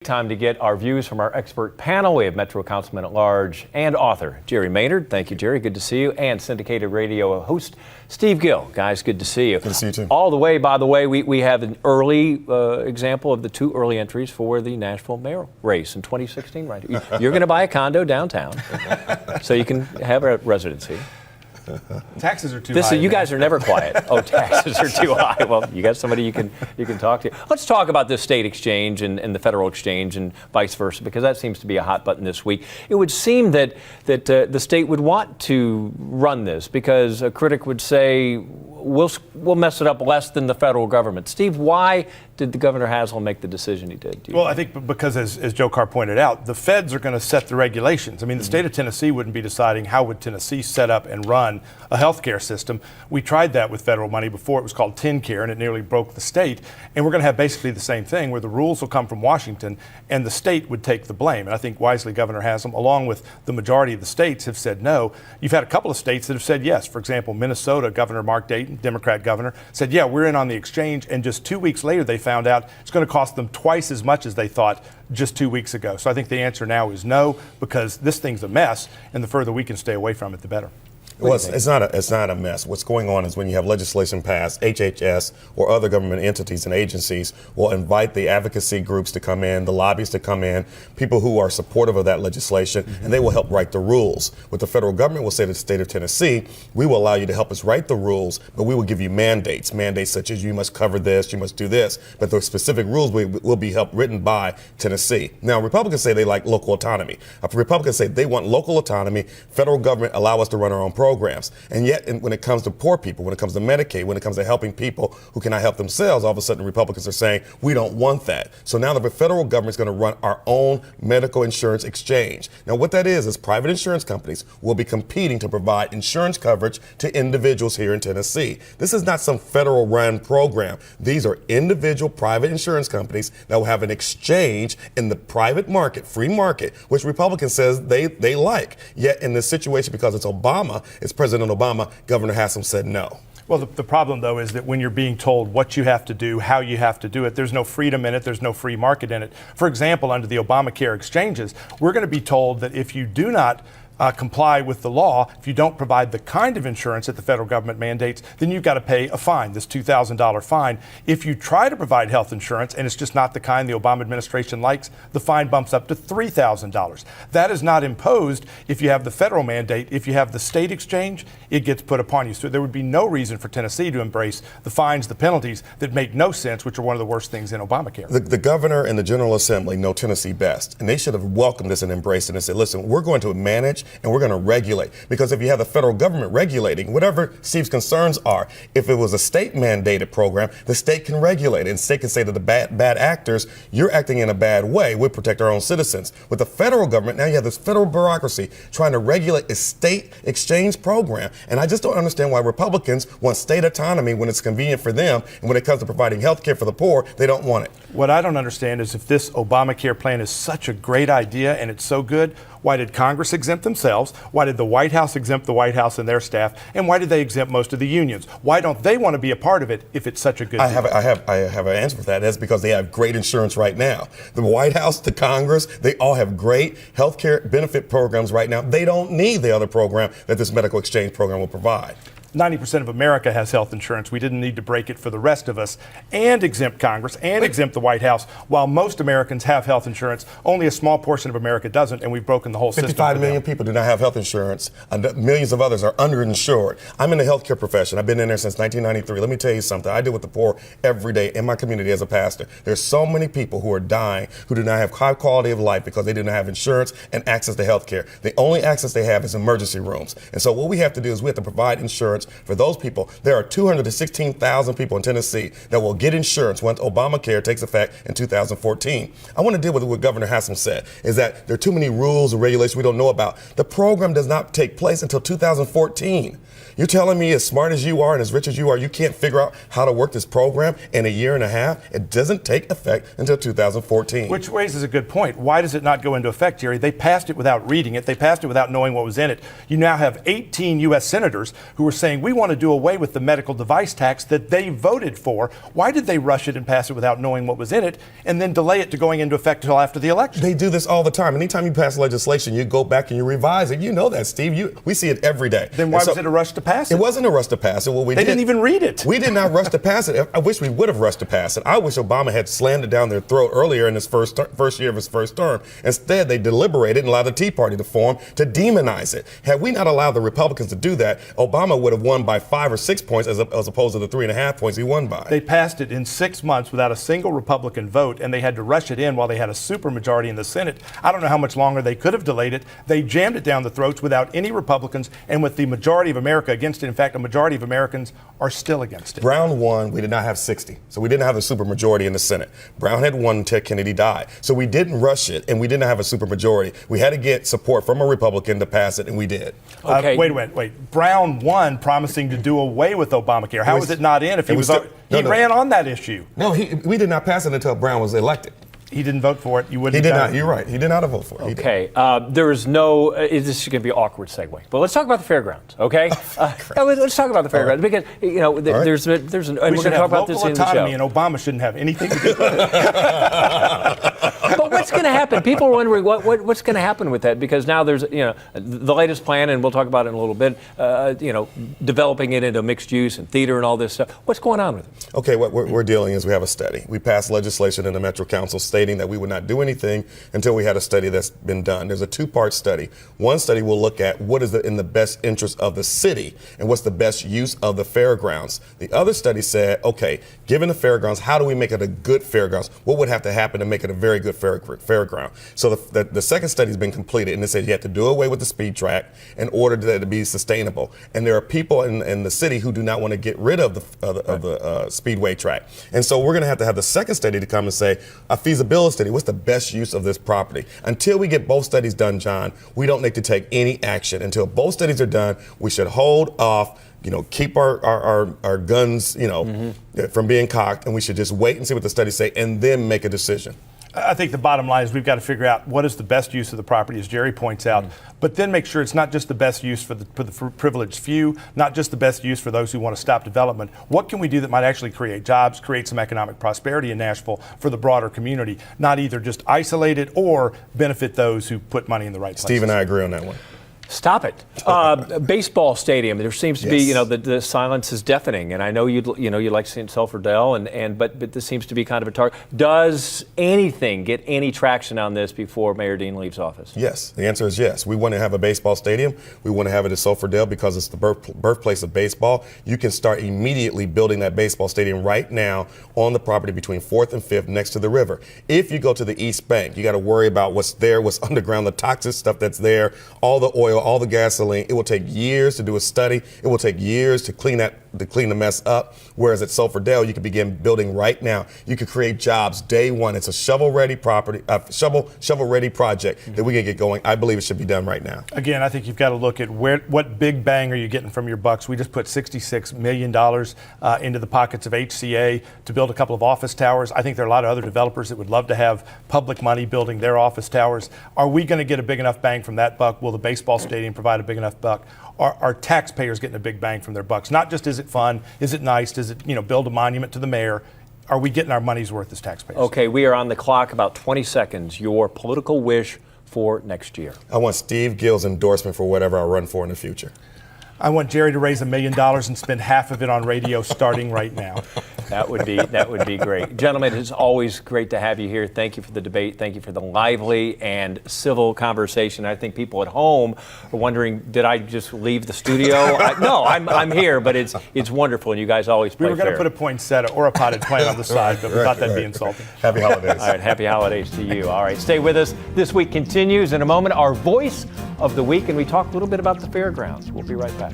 Time to get our views from our expert panel. We have Metro Councilman at Large and author Jerry Maynard. Thank you, Jerry. Good to see you. And syndicated radio host Steve Gill. Guys, good to see you. Good to see you, too. All the way, by the way, we have an early example of the two early entries for the Nashville mayor race in 2016, right? You're going to buy a condo downtown so you can have a residency. Taxes are too high. You guys are never quiet. Oh, taxes are too high. Well, you got somebody you can talk to. Let's talk about this state exchange and the federal exchange and vice versa, because that seems to be a hot button this week. It would seem that the state would want to run this because a critic would say we'll mess it up less than the federal government. Steve, why did the Governor Haslam make the decision he did? Well, I think because, as Joe Carr pointed out, the feds are going to set the regulations. I mean, the state of Tennessee wouldn't be deciding how would Tennessee set up and run a health care system. We tried that with federal money before. It was called TennCare, and it nearly broke the state. And we're going to have basically the same thing, where the rules will come from Washington, and the state would take the blame. And I think wisely Governor Haslam, along with the majority of the states, have said no. You've had a couple of states that have said yes. For example, Minnesota, Governor Mark Dayton, Democrat governor, said, yeah, we're in on the exchange. And just 2 weeks later, they found out it's going to cost them twice as much as they thought just 2 weeks ago. So I think the answer now is no, because this thing's a mess, and the further we can stay away from it, the better. Well, it's not a mess. What's going on is when you have legislation passed, HHS or other government entities and agencies will invite the advocacy groups to come in, the lobbyists to come in, people who are supportive of that legislation, and they will help write the rules. What the federal government will say to the state of Tennessee, we will allow you to help us write the rules, but we will give you mandates such as you must cover this, you must do this, but the specific rules will be written by Tennessee. Now, Republicans say they like local autonomy. Republicans say they want local autonomy, federal government allow us to run our own programs. And yet, when it comes to poor people, when it comes to Medicaid, when it comes to helping people who cannot help themselves, all of a sudden Republicans are saying, we don't want that. So now the federal government is going to run our own medical insurance exchange. Now, what that is private insurance companies will be competing to provide insurance coverage to individuals here in Tennessee. This is not some federal run program. These are individual private insurance companies that will have an exchange in the private market, free market, which Republicans says they like. Yet in this situation, because it's Obama, it's President Obama, Governor Haslam said no. Well, the problem, though, is that when you're being told what you have to do, how you have to do it, there's no freedom in it, there's no free market in it. For example, under the Obamacare exchanges, we're going to be told that if you do not comply with the law, if you don't provide the kind of insurance that the federal government mandates, then you've got to pay a fine, this $2,000 fine. If you try to provide health insurance and it's just not the kind the Obama administration likes, the fine bumps up to $3,000. That is not imposed if you have the federal mandate. If you have the state exchange, it gets put upon you. So there would be no reason for Tennessee to embrace the fines, the penalties that make no sense, which are one of the worst things in Obamacare. The governor and the General Assembly know Tennessee best, and they should have welcomed this and embraced it and said, listen, we're going to manage and we're going to regulate. Because if you have the federal government regulating, whatever Steve's concerns are, if it was a state mandated program, the state can regulate it. And the state can say to the bad actors, you're acting in a bad way. We protect our own citizens. With the federal government, now you have this federal bureaucracy trying to regulate a state exchange program. And I just don't understand why Republicans want state autonomy when it's convenient for them. And when it comes to providing health care for the poor, they don't want it. What I don't understand is if this Obamacare plan is such a great idea and it's so good, why did Congress exempt themselves? Why did the White House exempt the White House and their staff? And why did they exempt most of the unions? Why don't they want to be a part of it if it's such a good deal? I have an answer for that. That's because they have great insurance right now. The White House, the Congress, they all have great health care benefit programs right now. They don't need the other program that this medical exchange program will provide. 90% of America has health insurance. We didn't need to break it for the rest of us and exempt Congress and exempt the White House. While most Americans have health insurance, only a small portion of America doesn't, and we've broken the whole system. 55 million people do not have health insurance, and millions of others are underinsured. I'm in the healthcare profession. I've been in there since 1993. Let me tell you something. I deal with the poor every day in my community as a pastor. There's so many people who are dying who do not have high quality of life because they do not have insurance and access to health care. The only access they have is emergency rooms. And so what we have to do is we have to provide insurance for those people. There are 216,000 people in Tennessee that will get insurance once Obamacare takes effect in 2014. I want to deal with what Governor Haslam said, is that there are too many rules and regulations we don't know about. The program does not take place until 2014. You're telling me as smart as you are and as rich as you are, you can't figure out how to work this program in a year and a half? It doesn't take effect until 2014. Which raises a good point. Why does it not go into effect, Jerry? They passed it without reading it. They passed it without knowing what was in it. You now have 18 U.S. senators who are saying saying we want to do away with the medical device tax that they voted for. Why did they rush it and pass it without knowing what was in it and then delay it to going into effect until after the election? They do this all the time. Anytime you pass legislation, you go back and you revise it. You know that, Steve. We see it every day. Then why was it a rush to pass it? It wasn't a rush to pass it. They didn't even read it. We did not rush to pass it. I wish we would have rushed to pass it. I wish Obama had slammed it down their throat earlier in his first year of his first term. Instead, they deliberated and allowed the Tea Party to form to demonize it. Had we not allowed the Republicans to do that, Obama would have won by 5 or 6 points as opposed to the 3.5 points he won by. They passed it in 6 months without a single Republican vote, and they had to rush it in while they had a supermajority in the Senate. I don't know how much longer they could have delayed it. They jammed it down the throats without any Republicans and with the majority of America against it. In fact, a majority of Americans are still against it. Brown won. We did not have 60. So we didn't have a supermajority in the Senate. Brown had won until Kennedy died. So we didn't rush it, and we didn't have a supermajority. We had to get support from a Republican to pass it, and we did. Okay. Wait. Brown won promising to do away with Obamacare. How was it not in if he ran on that issue? No, we did not pass it until Brown was elected. He didn't vote for it. You wouldn't. He did not. You're right. He did not vote for it. Okay. There is no. This is going to be an awkward segue, but let's talk about the fairgrounds. Okay. Let's talk about the fairgrounds because there's an. And we're going to talk about this in the show. And Obama shouldn't have anything to do with it. But what's going to happen? People are wondering what's going to happen with that because now there's the latest plan, and we'll talk about it in a little bit. Developing it into mixed use and theater and all this stuff. What's going on with it? Okay. What we're dealing is we have a study. We passed legislation in the Metro Council stating that we would not do anything until we had a study that's been done. There's a 2-part study. One study will look at what is in the best interest of the city and what's the best use of the fairgrounds. The other study said, okay, given the fairgrounds, how do we make it a good fairgrounds? What would have to happen to make it a very good fairground? So the second study has been completed, and it said you have to do away with the speed track in order that it to be sustainable. And there are people in the city who do not want to get rid of the speedway track. And so we're going to have the second study to come and say a feasibility study. What's the best use of this property? Until we get both studies done, John, we don't need to take any action. Until both studies are done, we should hold off, keep our guns, from being cocked, and we should just wait and see what the studies say and then make a decision. I think the bottom line is we've got to figure out what is the best use of the property, as Jerry points out, but then make sure it's not just the best use for the privileged few, not just the best use for those who want to stop development. What can we do that might actually create jobs, create some economic prosperity in Nashville for the broader community, not either just isolate it or benefit those who put money in the right place? Steve and I agree on that one. Stop it. Baseball stadium. There seems to be, the silence is deafening, and I know you'd like St. Sulphur-Dell, but this seems to be kind of a target. Does anything get any traction on this before Mayor Dean leaves office? Yes. The answer is yes. We want to have a baseball stadium. We want to have it at Sulphur-Dell because it's the birthplace of baseball. You can start immediately building that baseball stadium right now on the property between 4th and 5th next to the river. If you go to the East Bank, you got to worry about what's there, what's underground, the toxic stuff that's there, all the oil, all the gasoline. It will take years to do a study. It will take years to clean the mess up. Whereas at Sulphur-Dell, you can begin building right now. You can create jobs day one. It's a shovel-ready project that we can get going. I believe it should be done right now. Again, I think you've got to look at what big bang are you getting from your bucks. We just put $66 million into the pockets of HCA to build a couple of office towers. I think there are a lot of other developers that would love to have public money building their office towers. Are we going to get a big enough bang from that buck? Will the baseball stadium provide a big enough buck? Are taxpayers getting a big bang from their bucks? Not just is it fun, is it nice, does it build a monument to the mayor? Are we getting our money's worth as taxpayers? Okay, we are on the clock, about 20 seconds. Your political wish for next year? I want Steve Gill's endorsement for whatever I run for in the future. I want Jerry to raise $1 million and spend half of it on radio starting right now. That would be great. Gentlemen, it's always great to have you here. Thank you for the debate. Thank you for the lively and civil conversation. I think people at home are wondering, did I just leave the studio? No, I'm here, but it's wonderful, and you guys always play fair. We were going to put a poinsettia or a potted plant on the side, but we thought that'd be insulting. Happy holidays. All right, happy holidays to you. All right, stay with us. This week continues in a moment. Our voice of the week, and we talk a little bit about the fairgrounds. We'll be right back.